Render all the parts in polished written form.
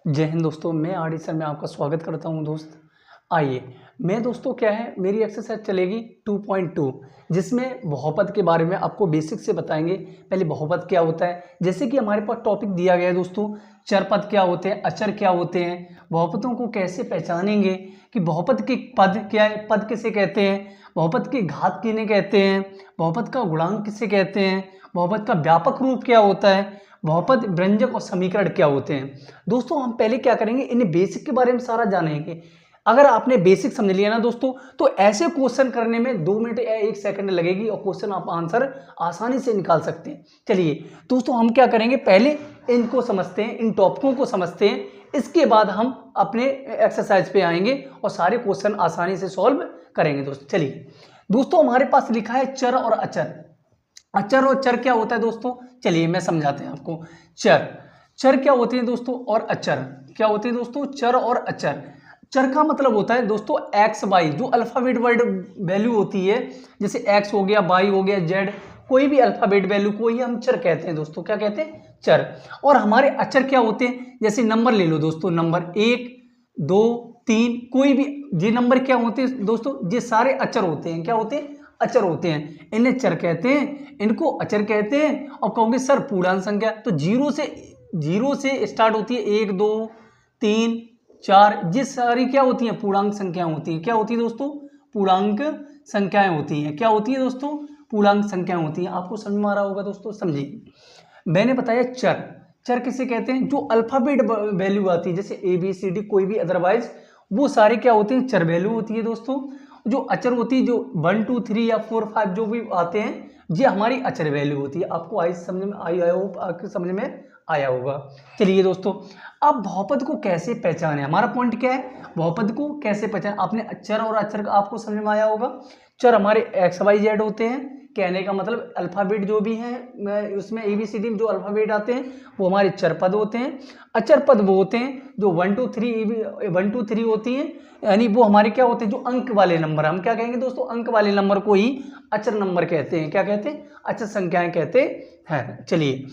जय हिंद दोस्तों, मैं आर डी सर में आपका स्वागत करता हूं दोस्त। आइए, मैं दोस्तों क्या है मेरी एक्सरसाइज चलेगी 2.2 जिसमें बहुपद के बारे में आपको बेसिक से बताएंगे। पहले बहुपद क्या होता है, जैसे कि हमारे पास टॉपिक दिया गया है दोस्तों, चरपद क्या होते हैं, अचर क्या होते हैं, बहुपदों को कैसे पहचानेंगे कि बहुपद के पद क्या है, पद किसे कहते हैं, बहुपद के घात किन्हें कहते हैं, बहुपद का गुणांक किसे कहते हैं, बहुपद का व्यापक रूप क्या होता है, बहुपद व्यंजक और समीकरण क्या होते हैं। दोस्तों हम पहले क्या करेंगे, इन्हें बेसिक के बारे में सारा जानेंगे। अगर आपने बेसिक समझ लिया ना दोस्तों, तो ऐसे क्वेश्चन करने में 2 मिनट या 1 सेकंड लगेगी और क्वेश्चन आप आंसर आसानी से निकाल सकते हैं। चलिए दोस्तों, हम क्या करेंगे, पहले इनको समझते हैं, इन टॉपिकों को समझते हैं, इसके बाद हम अपने एक्सरसाइज पे आएंगे और सारे क्वेश्चन आसानी से सॉल्व करेंगे। दोस्तों चलिए, दोस्तों हमारे पास लिखा है चर और अचर। अचर और चर क्या होता है दोस्तों, चलिए मैं समझाते हैं आपको। चर क्या होते हैं दोस्तों, और अचर क्या होते हैं दोस्तों, चर और अचर। चर का मतलब होता है दोस्तों एक्स वाई, जो अल्फाबेट वर्ड वैल्यू होती है, जैसे एक्स हो गया, वाई हो गया, जेड, कोई भी अल्फाबेट वैल्यू को ही हम चर कहते हैं दोस्तों। क्या कहते हैं, चर। और हमारे अचर क्या होते हैं, जैसे नंबर ले लो दोस्तों, नंबर 1 2 3, कोई भी ये नंबर क्या होते हैं दोस्तों, ये सारे अचर होते हैं। क्या होते हैं, अचर होते हैं। इन्हें चर कहते हैं, इनको अचर कहते हैं। और कहोगे सर पूर्णांक संख्या, तो जीरो से स्टार्ट होती है, 1 2 3 4, ये सारी क्या होती हैं, पूर्णांक संख्याएं होती हैं। क्या होती है दोस्तों, पूर्णांक संख्याएं होती हैं। क्या होती है दोस्तों, पूर्णांक संख्याएं होती हैं। आपको समझ में आ रहा होगा दोस्तों, समझिए। मैंने बताया चर। चर किसे कहते हैं, जो अल्फाबेट वैल्यू आती है, जैसे ए बी सी डी, कोई भी अदरवाइज, वो सारे क्या होते हैं, चर वैल्यू होती है दोस्तों। जो अचर होती है, जो 1 2 3 या 4 5 जो भी आते हैं, ये हमारी अचर वैल्यू होती है। आपको आई समझ में आई आपके समझ में आया होगा। चलिए दोस्तों, अब बहुपद को कैसे पहचाने, हमारा पॉइंट क्या है, बहुपद को कैसे पहचाने। आपने चर और अचर का आपको समझ में आया होगा। चर हमारे एक्स वाई जेड होते हैं, कहने का मतलब अल्फाबेट जो भी हैं उसमें ABCD में जो अल्फाबेट आते हैं वो हमारे चर पद होते हैं। अचर पद वो होते हैं जो 1 2 3 होती हैं, यानी वो हमारे क्या होते हैं, जो अंक वाले नंबर, हम क्या कहेंगे दोस्तों, अंक वाले नंबर को ही अचर नंबर कहते हैं। क्या कहते हैं, अचर संख्याएं कहते हैं। चलिए,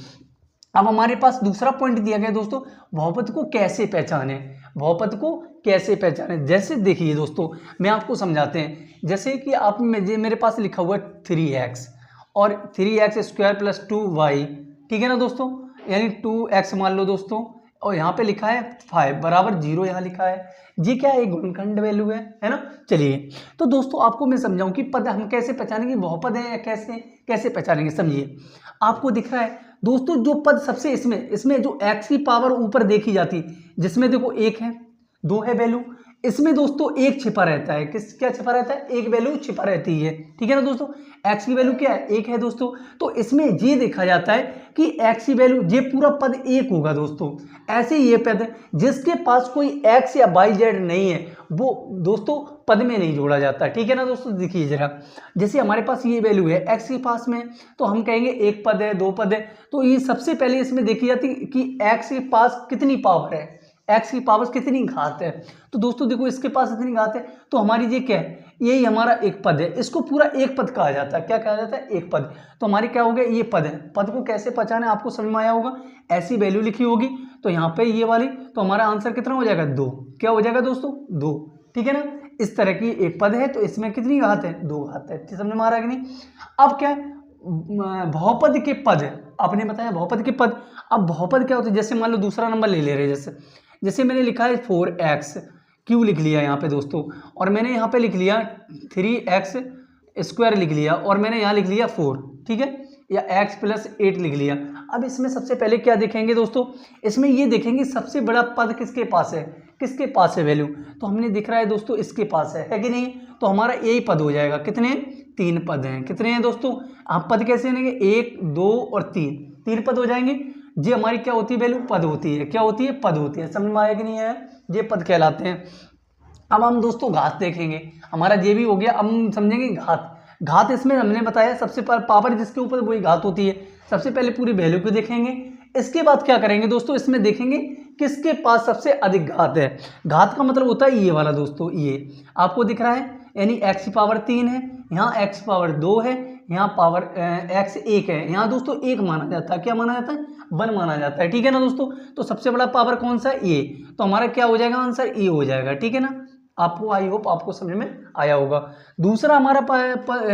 अब हमारे पास दूसरा पॉइंट दिया गया दोस्तों, बहुपद को कैसे पहचाने। बहुपद को कैसे पहचाने, जैसे देखिए दोस्तों, मैं आपको समझाते हैं। जैसे कि आप मेरे पास लिखा हुआ है 3x और 3x² + 2y, ठीक है ना दोस्तों, यानी 2x मान लो दोस्तों, और यहाँ पे लिखा है 5 बराबर 0, यहाँ लिखा है। ये क्या है, गुणनखंड वैल्यू है ना। चलिए, तो दोस्तों आपको मैं समझाऊं कि पद हम कैसे पहचानेंगे, बहुपद है या कैसे पहचानेंगे। समझिए, आपको दिख रहा है दोस्तों, जो पद सबसे इसमें जो x की पावर ऊपर देखी जाती है, जिसमें देखो 1 है, 2 है वैल्यू, इसमें दोस्तों 1 छिपा रहता है। क्या छिपा रहता है, 1 वैल्यू छिपा रहती है, ठीक है ना दोस्तों। x की वैल्यू क्या है, 1 है दोस्तों। तो इसमें ये देखा जाता है कि x की वैल्यू, ये पूरा पद 1 होगा दोस्तों। ऐसे ये पद जिसके पास कोई x या y z नहीं है, वो दोस्तों पद में नहीं जोड़ा जाता, ठीक है ना दोस्तों। देखिए जरा, जैसे हमारे पास ये वैल्यू है x के पास में, तो हम कहेंगे 1 पद है, 2 पद है। तो ये सबसे पहले इसमें देखी जाती है कि x के पास कितनी पावर है, x की पावर कितनी घात है। तो दोस्तों देखो, इसके पास इतनी घात है, तो हमारी ये क्या है, यही हमारा एक पद है। इसको पूरा एक पद कहा जाता है। क्या कहा जाता है, एक पद। तो हमारी क्या हो गया, ये पद है। पद को कैसे पहचाने आपको समझ में आया होगा, ऐसी वैल्यू लिखी होगी, तो यहाँ पे ये वाली, तो हमारा आंसर कितना हो जाएगा, 2। क्या हो जाएगा दोस्तों, 2, ठीक है ना। इस तरह की एक पद है, तो इसमें कितनी घात है, 2 घात है। समझ में आ रहा है कि नहीं। अब क्या है, बहुपद के पद, आपने बताया बहुपद के पद। अब बहुपद क्या होता है, जैसे मान लो दूसरा नंबर ले ले रहे, जैसे मैंने लिखा है 4x³ लिख लिया यहाँ पे दोस्तों, और मैंने यहाँ पे लिख लिया 3x² लिख लिया, और मैंने यहाँ लिख लिया 4, ठीक है, या x + 8 लिख लिया। अब इसमें सबसे पहले क्या देखेंगे दोस्तों, इसमें ये देखेंगे सबसे बड़ा पद किसके पास है वैल्यू। तो हमने दिख रहा है दोस्तों, इसके पास है कि नहीं। तो हमारा यही पद हो जाएगा, कितने, 3 पद हैं। कितने हैं दोस्तों, आप पद कैसे लेंगे, 1 2 और 3 पद हो जाएंगे। ये हमारी क्या होती है, वैल्यू पद होती है। क्या होती है, पद होती है। समझ में आया कि नहीं है, ये पद कहलाते हैं। अब हम दोस्तों घात देखेंगे, हमारा ये भी हो गया। अब हम समझेंगे घात इसमें हमने बताया सबसे पावर जिसके ऊपर वही घात होती है। सबसे पहले पूरी वैल्यू को देखेंगे, इसके बाद क्या करेंगे दोस्तों, इसमें देखेंगे किसके पास सबसे अधिक घात है। घात का मतलब होता है ये वाला दोस्तों, ये आपको दिख रहा है, यानी x की पावर 3 है, यहाँ x की पावर 2 है, यहाँ पावर x 1 है, यहाँ दोस्तों 1 माना जाता है, क्या माना जाता है, 1 माना जाता है, ठीक है ना दोस्तों। तो सबसे बड़ा पावर कौन सा है, ये, तो हमारा क्या हो जाएगा आंसर, ये हो जाएगा, ठीक है ना। आपको आई होप आपको समझ में आया होगा। दूसरा हमारा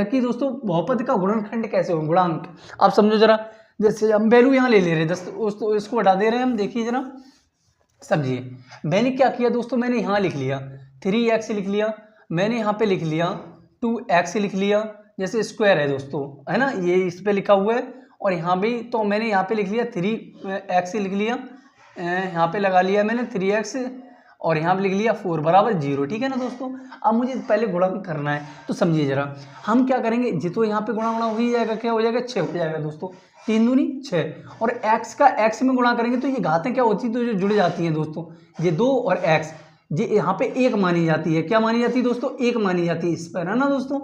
कि दोस्तों बहुपद का गुणनखंड कैसे हो, गुणांक, आप समझो जरा। जैसे हम वैल्यू यहाँ ले रहे हैं 10, इसको हटा दे रहे हैं हम, देखिए जरा समझिए। मैंने क्या किया दोस्तों, मैंने यहाँ लिख लिया 3x लिख लिया, मैंने यहाँ पे लिख लिया 2x लिख लिया, जैसे स्क्वायर है दोस्तों, है ना, ये इस पे लिखा हुआ है, और यहाँ भी तो मैंने यहाँ पे लिख लिया 3x लिख लिया, यहाँ पे लगा लिया मैंने 3x, और यहाँ पे लिख लिया 4 बराबर 0, ठीक है ना दोस्तों। अब मुझे पहले गुणा करना है, तो समझिए जरा, हम क्या करेंगे, जितो यहाँ पे गुणा हो ही जाएगा, क्या हो जाएगा, 6 हो जाएगा दोस्तों, 3 दूनी 6, और x का x में गुणा करेंगे तो ये घातें क्या होती है, तो जो जुड़ जाती हैं दोस्तों, ये 2 और x, ये यहाँ पे 1 मानी जाती है, क्या मानी जाती है दोस्तों, 1 मानी जाती है इस पर, है ना दोस्तों।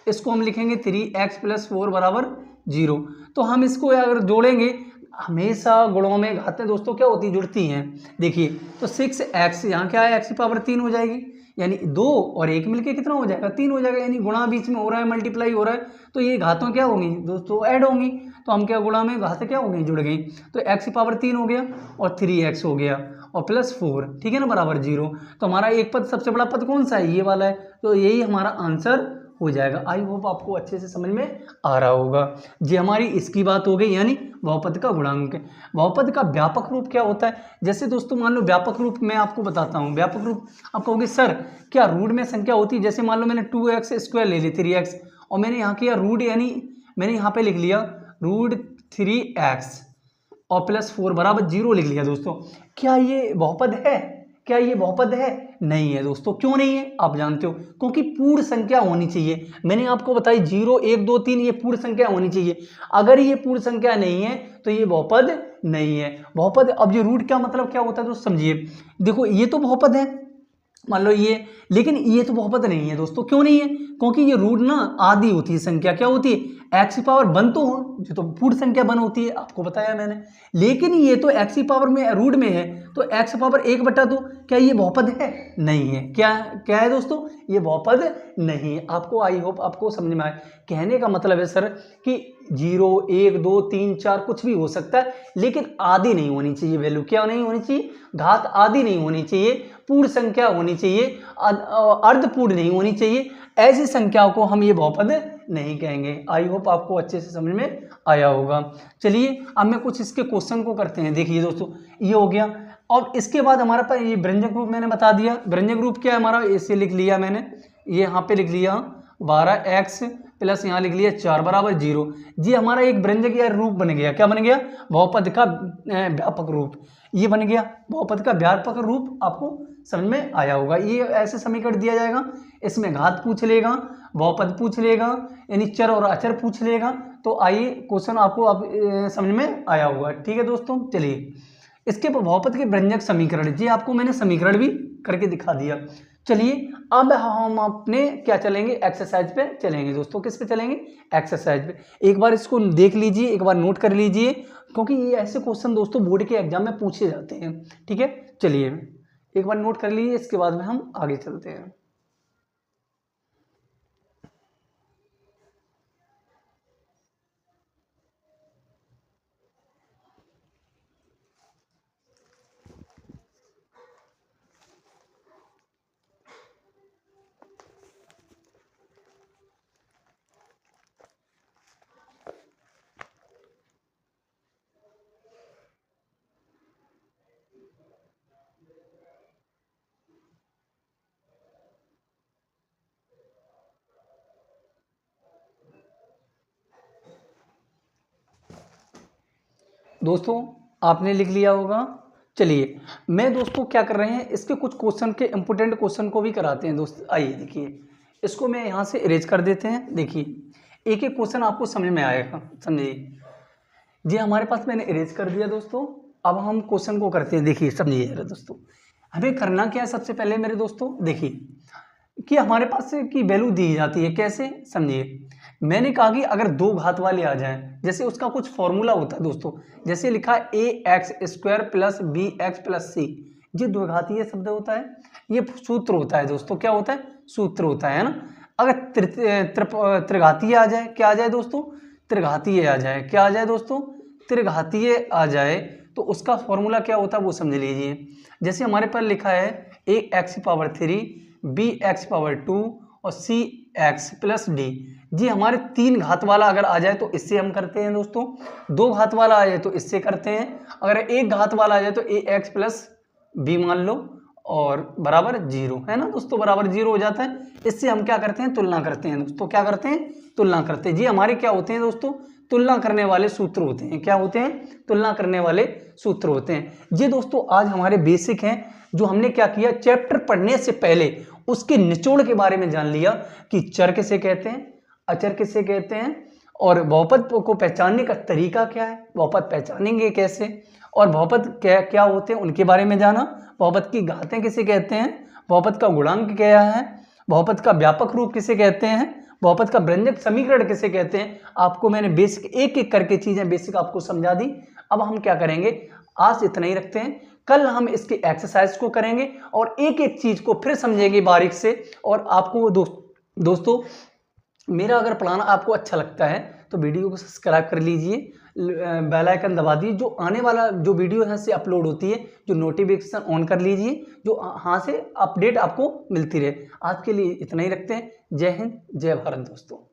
इसको हम लिखेंगे 3x + 4 बराबर 0। तो हम इसको अगर जोड़ेंगे, हमेशा गुणों में घातें दोस्तों क्या होती, जुड़ती हैं। देखिए तो 6x, यहाँ क्या है, x की पावर 3 हो जाएगी, यानी 2 और 1 मिलके कितना हो जाएगा, 3 हो जाएगा, यानी गुणा बीच में हो रहा है, मल्टीप्लाई हो रहा है, तो ये घातों क्या होंगी दोस्तों, ऐड होंगी, तो हम क्या गुणा में घातें क्या हो गई, जुड़ गई, तो x की पावर 3 हो गया और 3x हो गया और +4, ठीक है ना, बराबर 0। तो हमारा एक पद, सबसे बड़ा पद कौन सा है, ये वाला है, तो यही हमारा आंसर हो जाएगा। आई होप आपको अच्छे से समझ में आ रहा होगा। जी हमारी इसकी बात हो गई, यानी बहुपद का गुणांक। बहुपद का व्यापक रूप क्या होता है, जैसे दोस्तों मान लो व्यापक रूप मैं आपको बताता हूँ। व्यापक रूप आप कहोगे सर क्या रूट में संख्या होती है, जैसे मान लो मैंने 2x² ले ली 3x, और मैंने यहाँ किया रूट, यानी मैंने यहाँ पे लिख लिया √3x और +4 बराबर 0 लिख लिया दोस्तों। क्या ये बहुपद है, क्या ये बहुपद है, नहीं है दोस्तों। क्यों नहीं है, आप जानते हो, क्योंकि पूर्ण संख्या होनी चाहिए। मैंने आपको बताई 0 1 2 3 ये पूर्ण संख्या होनी चाहिए। अगर ये पूर्ण संख्या नहीं है तो ये बहुपद नहीं है। बहुपद, अब ये रूट क्या मतलब क्या होता है दोस्तों, समझिए। देखो ये तो बहुपद है, मान लो ये, लेकिन ये तो बहुपद नहीं है दोस्तों। क्यों नहीं है, क्योंकि ये रूट ना आधी होती है संख्या, क्या होती है, x की पावर 1 तो हो, जो तो पूर्ण संख्या 1 होती है, आपको बताया मैंने। लेकिन ये तो x की पावर में रूट में है, तो x की पावर 1/2, क्या ये बहुपद है, नहीं है। क्या है दोस्तों, ये बहुपद नहीं है। आपको आई होप आपको समझ में आए। कहने का मतलब है सर कि 0 1 2 3 4 कुछ भी हो सकता है, लेकिन आधी नहीं होनी चाहिए वैल्यू। क्या नहीं होनी चाहिए, घात आधी नहीं होनी चाहिए, पूर्ण संख्या होनी चाहिए, अर्धपूर्ण नहीं होनी चाहिए। ऐसी संख्याओं को हम ये बहुपद नहीं कहेंगे। आई होप आपको अच्छे से समझ में आया होगा। चलिए अब मैं कुछ इसके क्वेश्चन को करते हैं। देखिए दोस्तों ये हो गया, और इसके बाद हमारे पास ये व्यंजक रूप मैंने बता दिया। व्यंजक रूप क्या है हमारा, इसे लिख लिया मैंने, ये यहाँ पे लिख लिया 12x प्लस यहाँ लिख लिया 4 बराबर 0। जी हमारा एक व्यंजक या रूप बन गया। क्या बन गया, बहुपद का व्यापक रूप, ये बन गया बहुपद का व्यापक रूप। आपको समझ में आया होगा। ये ऐसे समीकरण दिया जाएगा, इसमें घात पूछ लेगा, बहुपद पूछ लेगा, यानी चर और अचर पूछ लेगा। तो आइए क्वेश्चन आपको अब समझ में आया होगा। ठीक है दोस्तों, चलिए इसके बहुपद के व्यंजक समीकरण, जी आपको मैंने समीकरण भी करके दिखा दिया। चलिए अब हम अपने क्या चलेंगे, एक्सरसाइज पे चलेंगे दोस्तों। किस पे चलेंगे, एक्सरसाइज पे। एक बार इसको देख लीजिए, एक बार नोट कर लीजिए, क्योंकि ये ऐसे क्वेश्चन दोस्तों बोर्ड के एग्जाम में पूछे जाते हैं। ठीक है, चलिए एक बार नोट कर लीजिए, इसके बाद में हम आगे चलते हैं। दोस्तों आपने लिख लिया होगा। चलिए मैं दोस्तों क्या कर रहे हैं, इसके कुछ क्वेश्चन के इंपोर्टेंट क्वेश्चन को भी कराते हैं दोस्त। आइए देखिए, इसको मैं यहाँ से इरेज कर देते हैं। देखिए एक एक क्वेश्चन आपको समझ में आएगा, समझिए। जी हमारे पास मैंने इरेज कर दिया दोस्तों। अब हम क्वेश्चन को करते हैं। देखिए समझिए जरा दोस्तों, हमें करना क्या है। सबसे पहले मेरे दोस्तों देखिए कि हमारे पास की वैल्यू दी जाती है, कैसे, समझिए। मैंने कहा कि अगर दो घात वाले आ जाएं, जैसे उसका कुछ फॉर्मूला होता है दोस्तों। जैसे लिखा ax² plus bx plus c, ये द्विघातीय शब्द होता है, ये सूत्र होता है दोस्तों। क्या होता है, सूत्र होता है ना। अगर त्रिघातीय आ जाए, क्या आ जाए दोस्तों, त्रिघातीय आ जाए, क्या आ जाए दोस्तों, त्रिघातीय आ जाए, तो उसका फॉर्मूला क्या होता है वो समझ लीजिए। जैसे हमारे पास लिखा है ax⁻3 bx⁻2 और cx+d। जी हमारे 3 घात वाला अगर आ जाए तो इससे हम करते हैं दोस्तों, 2 घात वाला आ जाए तो इससे करते हैं, अगर 1 घात वाला आ जाए तो ax+b मान लो और बराबर 0, है ना दोस्तों, बराबर 0 हो जाता है। इससे हम क्या करते हैं, तुलना करते हैं दोस्तों, क्या करते हैं, तुलना करते हैं। जी हमारे क्या होते हैं दोस्तों, तुलना करने वाले सूत्र होते हैं, क्या होते हैं, तुलना करने वाले सूत्र होते हैं। जी दोस्तों आज हमारे बेसिक हैं, जो हमने क्या किया, चैप्टर पढ़ने से पहले उसके निचोड़ के बारे में जान लिया कि चर किसे कहते हैं, अचर किसे कहते हैं, और बहुपद को पहचानने का तरीका क्या है, बहुपद पहचानेंगे कैसे, और बहुपद क्या क्या होते हैं उनके बारे में जाना, बहुपद की घातें किसे कहते हैं, बहुपद का गुणांक क्या है, बहुपद का व्यापक रूप किसे कहते हैं, बहुपद का व्यंजक समीकरण किसे कहते हैं। आपको मैंने बेसिक एक एक करके चीजें बेसिक आपको समझा दी। अब हम क्या करेंगे, आज इतना ही रखते हैं, कल हम इसके एक्सरसाइज को करेंगे और एक एक चीज को फिर समझेंगे बारीक से। और आपको दोस्तों मेरा अगर पढ़ाना आपको अच्छा लगता है तो वीडियो को सब्सक्राइब कर लीजिए, बेल आइकन दबा दीजिए, जो आने वाला जो वीडियो यहाँ से अपलोड होती है जो नोटिफिकेशन ऑन कर लीजिए, जो हाँ से अपडेट आपको मिलती रहे। आज के लिए इतना ही रखते हैं। जय हिंद, जय भारत दोस्तों।